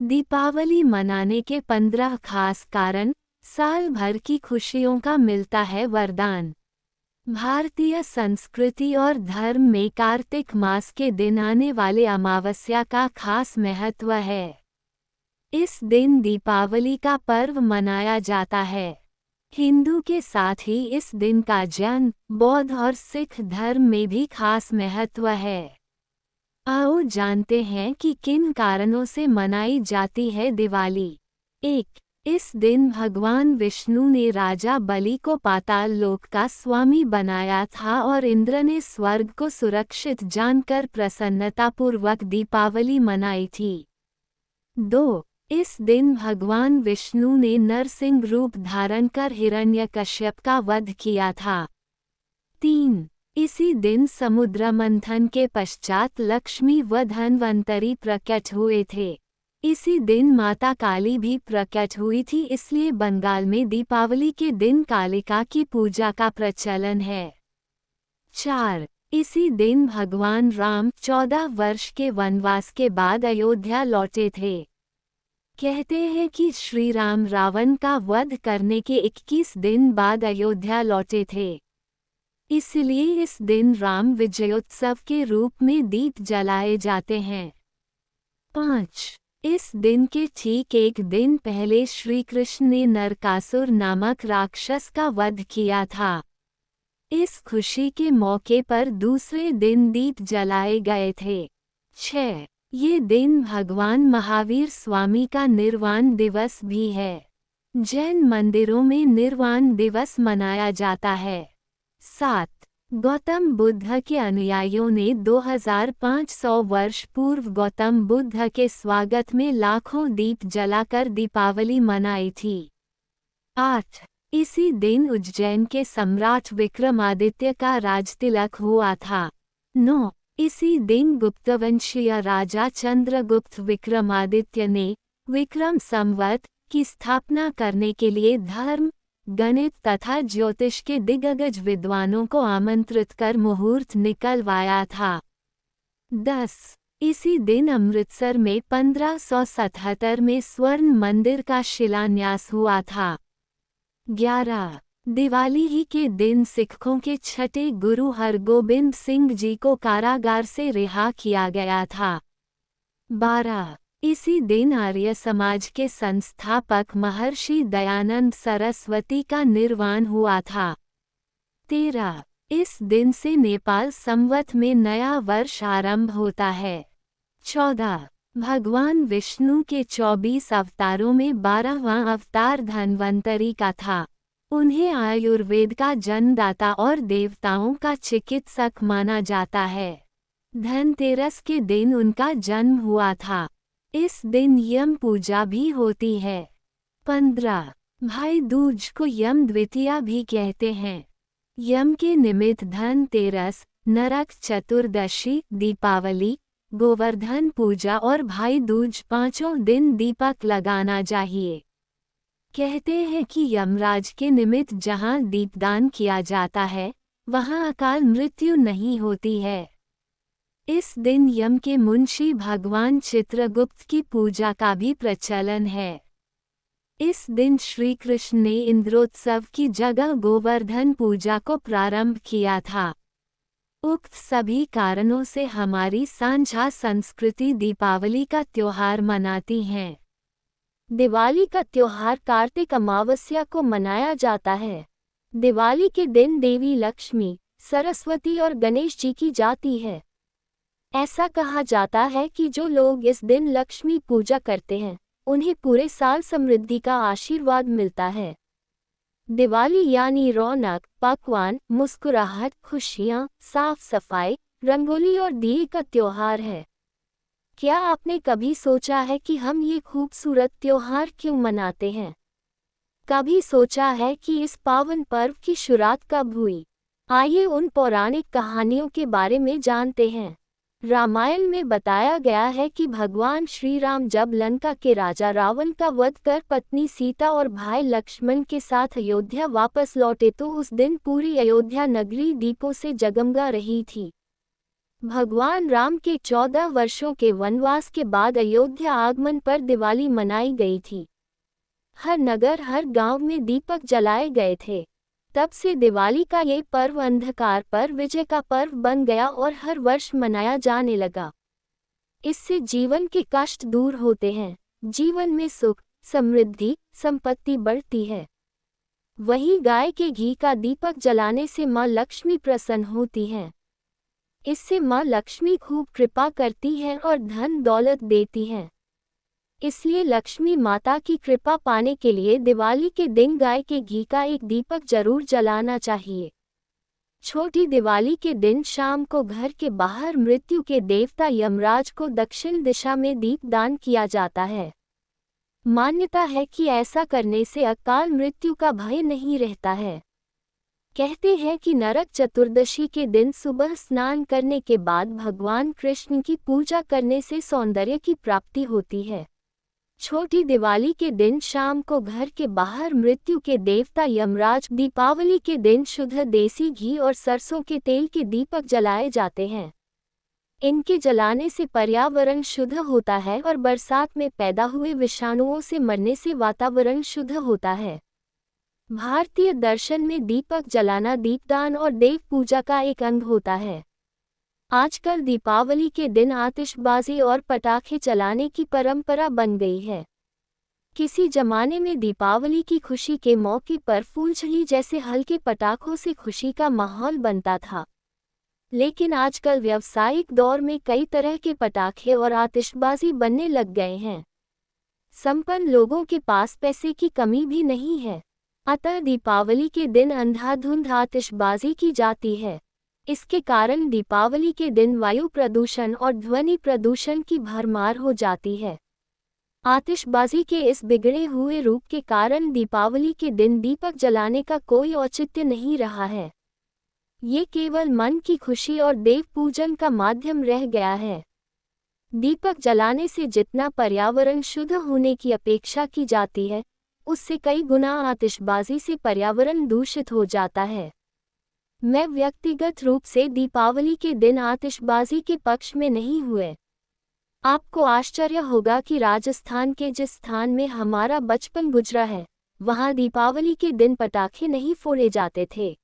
दीपावली मनाने के 15 खास कारण। साल भर की खुशियों का मिलता है वरदान। भारतीय संस्कृति और धर्म में कार्तिक मास के दिन आने वाले अमावस्या का खास महत्व है। इस दिन दीपावली का पर्व मनाया जाता है। हिंदू के साथ ही इस दिन का जैन, बौद्ध और सिख धर्म में भी खास महत्व है। आओ जानते हैं कि किन कारणों से मनाई जाती है दिवाली। 1. इस दिन भगवान विष्णु ने राजा बलि को पाताल लोक का स्वामी बनाया था और इंद्र ने स्वर्ग को सुरक्षित जानकर प्रसन्नतापूर्वक दीपावली मनाई थी। 2. इस दिन भगवान विष्णु ने नरसिंह रूप धारण कर हिरण्यकश्यप का वध किया था। 3. इसी दिन समुद्र मंथन के पश्चात लक्ष्मी व धन्वंतरी प्रकट हुए थे। इसी दिन माता काली भी प्रकट हुई थी, इसलिए बंगाल में दीपावली के दिन कालिका की पूजा का प्रचलन है। 4. इसी दिन भगवान राम 14 वर्ष के वनवास के बाद अयोध्या लौटे थे। कहते हैं कि श्री राम रावण का वध करने के 21 दिन बाद अयोध्या लौटे थे। इसलिए इस दिन राम विजयोत्सव के रूप में दीप जलाए जाते हैं। 5. इस दिन के ठीक एक दिन पहले श्री कृष्ण ने नरकासुर नामक राक्षस का वध किया था। इस खुशी के मौके पर दूसरे दिन दीप जलाए गए थे। 6. ये दिन भगवान महावीर स्वामी का निर्वाण दिवस भी है। जैन मंदिरों में निर्वाण दिवस मनाया जाता है। 7. गौतम बुद्ध के अनुयायियों ने 2500 वर्ष पूर्व गौतम बुद्ध के स्वागत में लाखों दीप जलाकर दीपावली मनाई थी। 8. इसी दिन उज्जैन के सम्राट विक्रमादित्य का राजतिलक हुआ था। 9. इसी दिन गुप्तवंशीय राजा चंद्रगुप्त विक्रमादित्य ने विक्रम संवत की स्थापना करने के लिए धर्म, गणित तथा ज्योतिष के दिग्गज विद्वानों को आमंत्रित कर मुहूर्त निकलवाया था। 10. इसी दिन अमृतसर में 1577 में स्वर्ण मंदिर का शिलान्यास हुआ था। 11. दिवाली ही के दिन सिखों के छठे गुरु हरगोबिंद सिंह जी को कारागार से रिहा किया गया था। 12. इसी दिन आर्य समाज के संस्थापक महर्षि दयानंद सरस्वती का निर्वाण हुआ था। 13. इस दिन से नेपाल संवत में नया वर्ष आरंभ होता है। 14. भगवान विष्णु के 24 अवतारों में 12वां अवतार धन्वंतरी का था। उन्हें आयुर्वेद का जन्मदाता और देवताओं का चिकित्सक माना जाता है। धनतेरस के दिन उनका जन्म हुआ था। इस दिन यम पूजा भी होती है। 15. भाई दूज को यम द्वितीया भी कहते हैं। यम के निमित्त धनतेरस, नरक चतुर्दशी, दीपावली, गोवर्धन पूजा और भाई दूज पांचों दिन दीपक लगाना चाहिए। कहते हैं कि यमराज के निमित्त जहां दीपदान किया जाता है वहां अकाल मृत्यु नहीं होती है। इस दिन यम के मुंशी भगवान चित्रगुप्त की पूजा का भी प्रचलन है। इस दिन श्री कृष्ण ने इंद्रोत्सव की जगह गोवर्धन पूजा को प्रारंभ किया था। उक्त सभी कारणों से हमारी साझा संस्कृति दीपावली का त्योहार मनाती है। दिवाली का त्योहार कार्तिक अमावस्या को मनाया जाता है। दिवाली के दिन देवी लक्ष्मी, सरस्वती और गणेश जी की जाती है। ऐसा कहा जाता है कि जो लोग इस दिन लक्ष्मी पूजा करते हैं उन्हें पूरे साल समृद्धि का आशीर्वाद मिलता है। दिवाली यानी रौनक, पकवान, मुस्कुराहट, खुशियाँ, साफ सफाई, रंगोली और दिए का त्योहार है। क्या आपने कभी सोचा है कि हम ये खूबसूरत त्योहार क्यों मनाते हैं? कभी सोचा है कि इस पावन पर्व की शुरुआत कब हुई? आइए उन पौराणिक कहानियों के बारे में जानते हैं। रामायण में बताया गया है कि भगवान श्री राम जब लंका के राजा रावण का वध कर पत्नी सीता और भाई लक्ष्मण के साथ अयोध्या वापस लौटे तो उस दिन पूरी अयोध्या नगरी दीपों से जगमगा रही थी। भगवान राम के 14 वर्षों के वनवास के बाद अयोध्या आगमन पर दिवाली मनाई गई थी। हर नगर हर गांव में दीपक जलाए गए थे। तब से दिवाली का ये पर्व अंधकार पर विजय का पर्व बन गया और हर वर्ष मनाया जाने लगा। इससे जीवन के कष्ट दूर होते हैं, जीवन में सुख, समृद्धि, संपत्ति बढ़ती है। वहीं गाय के घी का दीपक जलाने से माँ लक्ष्मी प्रसन्न होती हैं। इससे माँ लक्ष्मी खूब कृपा करती हैं और धन दौलत देती हैं। इसलिए लक्ष्मी माता की कृपा पाने के लिए दिवाली के दिन गाय के घी का एक दीपक जरूर जलाना चाहिए। छोटी दिवाली के दिन शाम को घर के बाहर मृत्यु के देवता यमराज को दक्षिण दिशा में दीप दान किया जाता है। मान्यता है कि ऐसा करने से अकाल मृत्यु का भय नहीं रहता है। कहते हैं कि नरक चतुर्दशी के दिन सुबह स्नान करने के बाद भगवान कृष्ण की पूजा करने से सौंदर्य की प्राप्ति होती है। छोटी दिवाली के दिन शाम को घर के बाहर मृत्यु के देवता यमराज, दीपावली के दिन शुद्ध देसी घी और सरसों के तेल के दीपक जलाए जाते हैं। इनके जलाने से पर्यावरण शुद्ध होता है और बरसात में पैदा हुए विषाणुओं से मरने से वातावरण शुद्ध होता है। भारतीय दर्शन में दीपक जलाना दीपदान और देव पूजा का एक अंग होता है। आजकल दीपावली के दिन आतिशबाजी और पटाखे चलाने की परंपरा बन गई है। किसी जमाने में दीपावली की खुशी के मौके पर फूलझड़ी जैसे हल्के पटाखों से खुशी का माहौल बनता था, लेकिन आजकल व्यावसायिक दौर में कई तरह के पटाखे और आतिशबाजी बनने लग गए हैं। संपन्न लोगों के पास पैसे की कमी भी नहीं है, अतः दीपावली के दिन अंधाधुंध आतिशबाजी की जाती है। इसके कारण दीपावली के दिन वायु प्रदूषण और ध्वनि प्रदूषण की भरमार हो जाती है। आतिशबाजी के इस बिगड़े हुए रूप के कारण दीपावली के दिन दीपक जलाने का कोई औचित्य नहीं रहा है। ये केवल मन की खुशी और देव पूजन का माध्यम रह गया है। दीपक जलाने से जितना पर्यावरण शुद्ध होने की अपेक्षा की जाती है, उससे कई गुना आतिशबाजी से पर्यावरण दूषित हो जाता है। मैं व्यक्तिगत रूप से दीपावली के दिन आतिशबाजी के पक्ष में नहीं हुए। आपको आश्चर्य होगा कि राजस्थान के जिस स्थान में हमारा बचपन गुजरा है, वहाँ दीपावली के दिन पटाखे नहीं फोड़े जाते थे।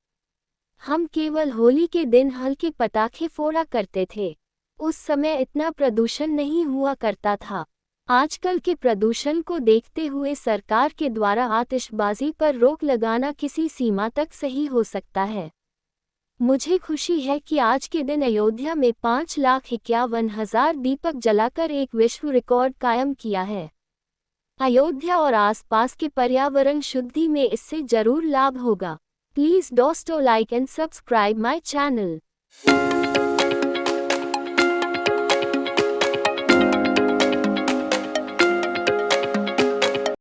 हम केवल होली के दिन हल्के पटाखे फोड़ा करते थे। उस समय इतना प्रदूषण नहीं हुआ करता था। आजकल के प्रदूषण को देखते हुए सरकार के द्वारा आतिशबाजी पर रोक लगाना किसी सीमा तक सही हो सकता है। मुझे खुशी है कि आज के दिन अयोध्या में 5,51,000 दीपक जलाकर एक विश्व रिकॉर्ड कायम किया है। अयोध्या और आसपास के पर्यावरण शुद्धि में इससे जरूर लाभ होगा। Please don't like and subscribe my channel.